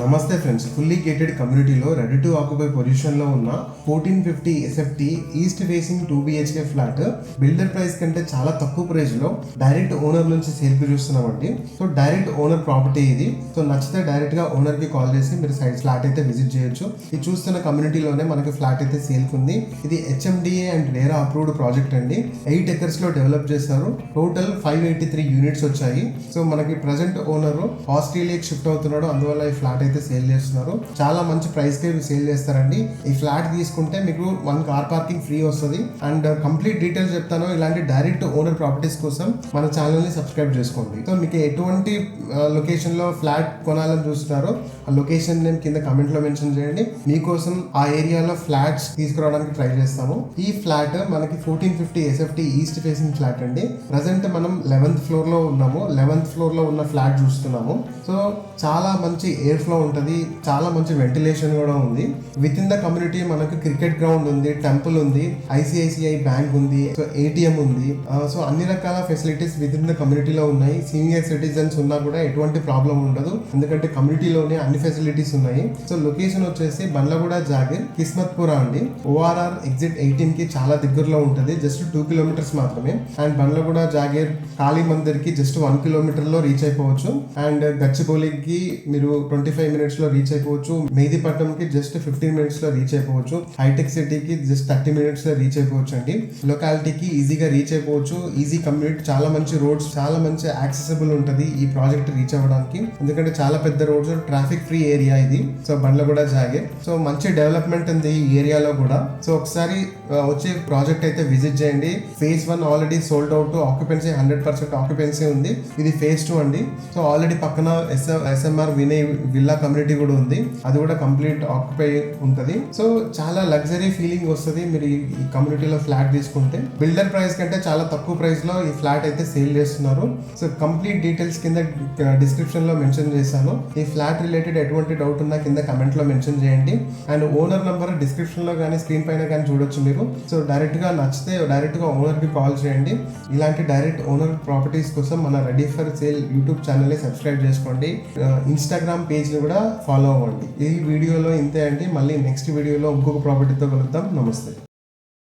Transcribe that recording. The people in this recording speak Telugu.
నమస్తే ఫ్రెండ్స్, ఫుల్లీ గేటెడ్ కమ్యూనిటీలో రెడీ టు ఆక్యుపై పొజిషన్లో ఉన్న 1450 SFT east facing 2 BHK flat builder price కంటే చాలా తక్కువ ప్రైస్లో డైరెక్ట్ ఓనర్ నుంచి సేల్కి చూస్తున్నామండి. సో డైరెక్ట్ ఓనర్ ప్రాపర్టీ ఇది. సో నచ్చితే డైరెక్ట్గా ఓనర్కి కాల్ చేసి మీరు సైడ్ ఫ్లాట్ అయితే విజిట్ చేయొచ్చు. ఇది చూస్తున్న కమ్యూనిటీలోనే మనకి ఫ్లాట్ అయితే సేల్కి ఉంది. ఇది HMDA and RERA approved project అండి. 8 acres డెవలప్ చేశారు. టోటల్ 583 యూనిట్స్ వచ్చాయి. సో మనకి ప్రజెంట్ ఓనర్ ఆస్ట్రేలియాకి షిఫ్ట్ అవుతున్నాడు, అందువల్ల ఈ ఫ్లాట్ అయితే సేల్ చేస్తున్నారు. చాలా మంచి ప్రైస్ కి సేల్ చేస్తారండి. ఈ ఫ్లాట్ తీసుకుంటే మీకు 1 కార్ పార్కింగ్ ఫ్రీ వస్తుంది. అండ్ కంప్లీట్ డీటెయిల్స్ చెప్తాను. ఇలాంటి డైరెక్ట్ ఓనర్ ప్రాపర్టీస్ కోసం మన ఛానల్ ని సబ్స్క్రైబ్ చేసుకోండి. సో మీకు ఎటువంటి లొకేషన్ లో ఫ్లాట్ కొనాలని చూస్తున్నారో ఆ లొకేషన్ నేమ్ కింద కమెంట్ లో మెన్షన్ చేయండి. మీకోసం ఆ ఏరియాలో ఫ్లాట్స్ తీసుకురావడానికి ట్రై చేస్తాము. ఈ ఫ్లాట్ మనకి 1450 SFT ఈస్ట్ ఫేసింగ్ ఫ్లాట్ అండి. ప్రజెంట్ మనం 11th ఫ్లోర్ లో ఉన్నాము. 11th ఫ్లోర్ లో ఉన్న ఫ్లాట్ చూస్తున్నాము. సో చాలా మంచి ఎయిర్ ఫ్లో ఉంటుంది, చాలా మంచి వెంటిలేషన్ కూడా ఉంది. విత్ ఇన్ ద కమ్యూనిటీ మనకు క్రికెట్ గ్రౌండ్ ఉంది, టెంపుల్ ఉంది, ICICI బ్యాంక్ ఉంది, సో ATM ఉంది. సో అన్ని రకాల ఫెసిలిటీస్ విత్ ఇన్ ద కమ్యూనిటీలో ఉన్నాయి. సీనియర్ సిటిజన్స్ ఉన్నా కూడా ఎటువంటి ప్రాబ్లం ఉండదు, ఎందుకంటే కమ్యూనిటీలోనే అన్ని ఫెసిలిటీస్ ఉన్నాయి. సో లొకేషన్ వచ్చేసి బండ్లగూడ జాగీర్ కిస్మత్పుర అండి. ORR ఎగ్జిట్ 18 కి చాలా దగ్గరలో ఉంటుంది, జస్ట్ 2 kilometers మాత్రమే. అండ్ బండ్లగూడ జాగీర్ కాళీ మందిర్ కి జస్ట్ 1 kilometer లో రీచ్ అయిపోవచ్చు. అండ్ గచ్చిబౌలికి మీరు 25 minutes లో రీచ్ అయిపోవచ్చు. మెహదీపట్నంకి జస్ట్ 15 minutes లో రీచ్ అయిపోవచ్చు. హైటెక్ సిటీకి జస్ట్ 30 minutes లో రీచ్ అయిపోవచ్చు అండి. లొకాలిటీకి ఈజీగా రీచ్ అయిపోవచ్చు. ఈజీ కమ్యూనిటీ, చాలా మంచి రోడ్స్, చాలా మంచి యాక్సెసిబుల్ ఉంటుంది ఈ ప్రాజెక్ట్ రీచ్ అవ్వడానికి, ఎందుకంటే చాలా పెద్ద రోడ్స్, ట్రాఫిక్ ఫ్రీ ఏరియా ఇది. సో బండ్లగూడ జాగీర్, సో మంచి డెవలప్మెంట్ ఉంది ఈ ఏరియాలో కూడా. సో ఒకసారి వచ్చే ప్రాజెక్ట్ అయితే విజిట్ చేయండి. phase 1 already sold out, occupancy 100% occupancy ఉంది. ఇది phase 2 అండి. సో ఆల్రెడీ పక్కన SMR వినయ్ విల్లా కమ్యూనిటీ కూడా ఉంది, అది కూడా కంప్లీట్ ఆక్యుపై ఉంటుంది. సో చాలా లగ్జరీ ఫీలింగ్ వస్తుంది మీరు ఈ కమ్యూనిటీలో ఫ్లాట్ తీసుకుంటే. బిల్డర్ ప్రైస్ కంటే చాలా తక్కువ ప్రైస్ లో ఈ ఫ్లాట్ అయితే సేల్ చేస్తున్నారు. సో కంప్లీట్ డీటెయిల్స్ కింద డిస్క్రిప్షన్ లో మెన్షన్ చేశాను. ఈ ఫ్లాట్ రిలేటెడ్ ఎటువంటి డౌట్ ఉన్నా కింద కమెంట్ లో మెన్షన్ చేయండి. అండ్ ఓనర్ నంబర్ డిస్క్రిప్షన్ లో కానీ స్క్రీన్ పైన కానీ చూడొచ్చు మీరు. సో డైరెక్ట్ గా నచ్చితే డైరెక్ట్ గా ఓనర్ కి కాల్ చేయండి. ఇలాంటి డైరెక్ట్ ఓనర్ ప్రాపర్టీస్ కోసం మన ready for sale YouTube channel ని సబ్స్క్రైబ్ చేసుకోండి. ఇన్స్టాగ్రామ్ పేజ్ ని కూడా ఫాలో అవ్వండి. ఈ వీడియోలో ఇంతే అండి. మళ్ళీ నెక్స్ట్ వీడియోలో ఇంకొక ప్రాపర్టీతో కలుద్దాం. నమస్తే.